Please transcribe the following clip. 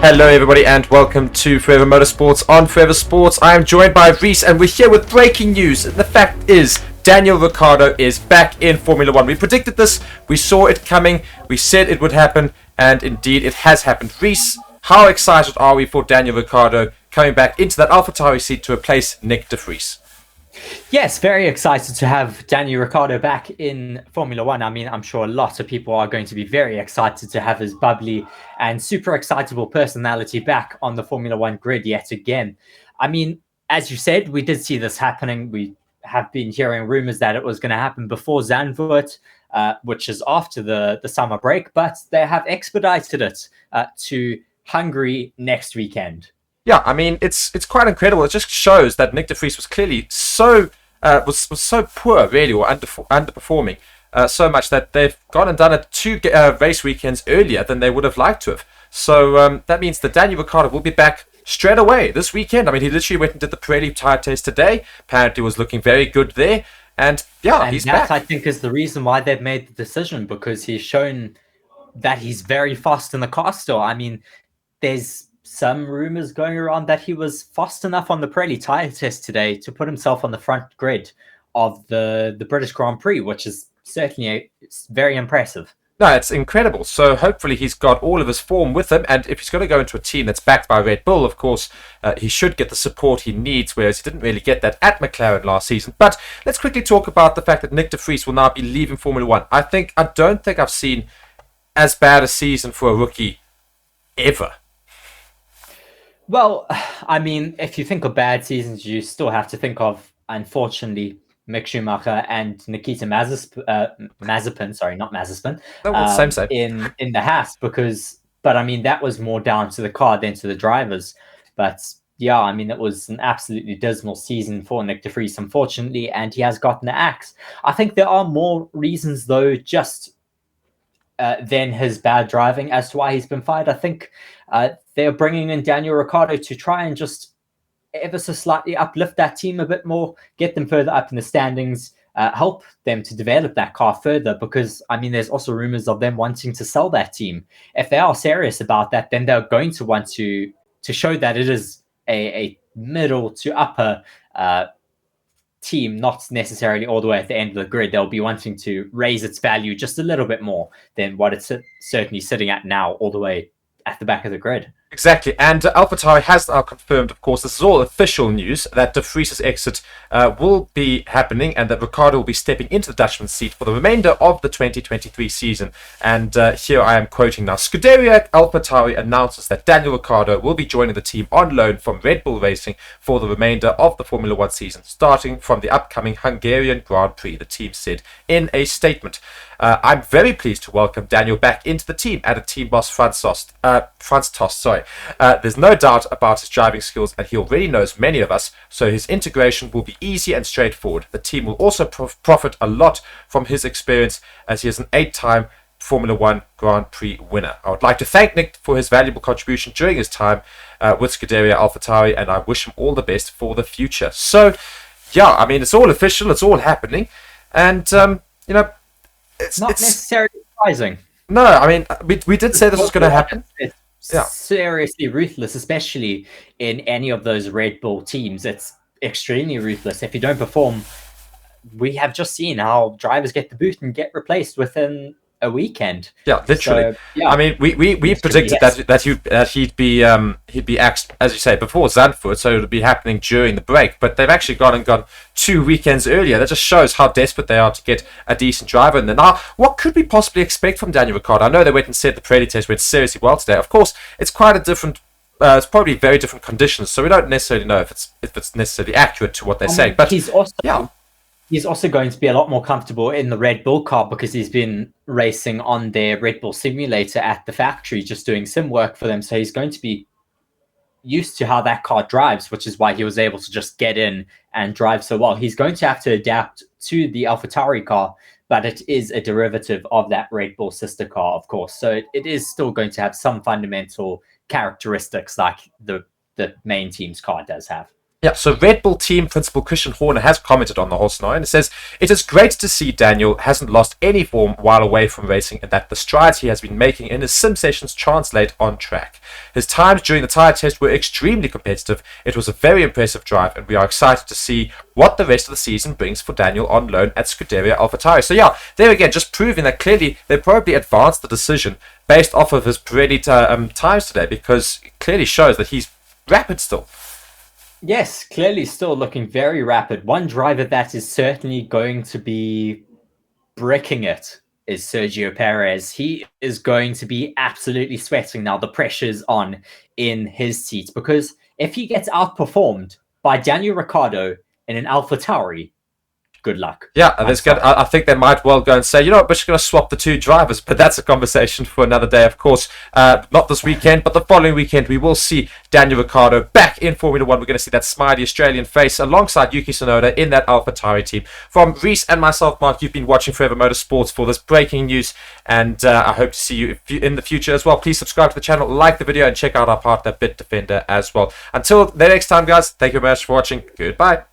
Hello everybody and welcome to Forever Motorsports on Forever Sports. I am joined by Reese and we're here with breaking news. The fact is, Daniel Ricciardo is back in Formula 1. We predicted this, we saw it coming, we said it would happen, and indeed it has happened. Reese, how excited are we for Daniel Ricciardo coming back into that AlphaTauri seat to replace Nick de Vries? Yes, very excited to have Daniel Ricciardo back in Formula One. I mean, I'm sure a lot of people are going to be very excited to have his bubbly and super excitable personality back on the Formula One grid yet again. I mean, as you said, we did see this happening. We have been hearing rumors that it was going to happen before Zandvoort, which is after the summer break, but they have expedited it to Hungary next weekend. Yeah, I mean, it's quite incredible. It just shows that Nick de Vries was clearly so so poor, really, or underperforming so much that they've gone and done it 2 race weekends earlier than they would have liked to have. So that means that Daniel Ricciardo will be back straight away this weekend. I mean, he literally went and did the Pirelli tire test today. Apparently, was looking very good there, and yeah, he's back. I think is the reason why they've made the decision, because he's shown that he's very fast in the car still. I mean, there's some rumors going around that he was fast enough on the Pirelli tire test today to put himself on the front grid of the British Grand Prix, which is certainly very impressive. No, it's incredible. So hopefully he's got all of his form with him, and if he's going to go into a team that's backed by Red Bull, of course, he should get the support he needs, whereas he didn't really get that at McLaren last season. But let's quickly talk about the fact that Nick de Vries will now be leaving Formula One. I don't think I've seen as bad a season for a rookie ever. Well, I mean, if you think of bad seasons, you still have to think of, unfortunately, Mick Schumacher and Nikita Mazepin. Sorry, not Mazepin. Same. In the Haas, but I mean, that was more down to the car than to the drivers. But yeah, I mean, it was an absolutely dismal season for Nick de Vries, unfortunately, and he has gotten the axe. I think there are more reasons, though, just than his bad driving as to why he's been fired. I think they're bringing in Daniel Ricciardo to try and just ever so slightly uplift that team a bit more, get them further up in the standings, help them to develop that car further, because, I mean, there's also rumors of them wanting to sell that team. If they are serious about that, then they're going to want to show that it is a middle to upper team, not necessarily all the way at the end of the grid. They'll be wanting to raise its value just a little bit more than what it's certainly sitting at now, all the way at the back of the grid. Exactly, and AlphaTauri has now confirmed, of course, this is all official news, that de Vries' exit will be happening and that Ricciardo will be stepping into the Dutchman's seat for the remainder of the 2023 season. And here I am quoting now. Scuderia AlphaTauri announces that Daniel Ricciardo will be joining the team on loan from Red Bull Racing for the remainder of the Formula One season, starting from the upcoming Hungarian Grand Prix, the team said in a statement. I'm very pleased to welcome Daniel back into the team, added team boss Franz Tost. There's no doubt about his driving skills, and he already knows many of us, so his integration will be easy and straightforward. The team will also profit a lot from his experience, as he is an 8-time Formula One Grand Prix winner. I would like to thank Nick for his valuable contribution during his time with Scuderia AlphaTauri, and I wish him all the best for the future. So, yeah, I mean, it's all official, it's all happening, and, it's not necessarily surprising. No, I mean, we did say this was going to happen. It's seriously ruthless, especially in any of those Red Bull teams. It's extremely ruthless. If you don't perform, we have just seen how drivers get the boot and get replaced within a weekend. Yeah, literally. So, yeah. I mean, we predicted that he'd be axed, as you say, before Zandvoort, so it would be happening during the break. But they've actually gone 2 weekends earlier. That just shows how desperate they are to get a decent driver in there. Now, what could we possibly expect from Daniel Ricciardo? I know they went and said the Pirelli test went seriously well today. Of course, it's quite a different. It's probably very different conditions, so we don't necessarily know if it's necessarily accurate to what they're saying. But he's also going to be a lot more comfortable in the Red Bull car, because he's been racing on their Red Bull simulator at the factory, just doing sim work for them. So he's going to be used to how that car drives, which is why he was able to just get in and drive so well. He's going to have to adapt to the AlphaTauri car, but it is a derivative of that Red Bull sister car, of course. So it is still going to have some fundamental characteristics like the main team's car does have. Yeah, so Red Bull team principal Christian Horner has commented on the whole scenario, and it says, "It is great to see Daniel hasn't lost any form while away from racing, and that the strides he has been making in his sim sessions translate on track. His times during the tyre test were extremely competitive. It was a very impressive drive, and we are excited to see what the rest of the season brings for Daniel on loan at Scuderia AlphaTauri." So yeah, there again, just proving that clearly they probably advanced the decision based off of his Pirelli times today, because it clearly shows that he's rapid still. Yes, clearly still looking very rapid. One driver that is certainly going to be bricking it is Sergio Perez. He is going to be absolutely sweating now. The pressure's on in his seat, because if he gets outperformed by Daniel Ricciardo in an AlphaTauri, good luck. Yeah, I think they might well go and say, you know what, we're just going to swap the two drivers. But that's a conversation for another day, of course. Not this weekend, but the following weekend, we will see Daniel Ricciardo back in Formula One. We're going to see that smiley Australian face alongside Yuki Tsunoda in that AlphaTauri team. From Reese and myself, Mark, you've been watching Forever Motorsports for this breaking news. And I hope to see you in the future as well. Please subscribe to the channel, like the video, and check out our partner, Bitdefender, as well. Until the next time, guys, thank you very much for watching. Goodbye.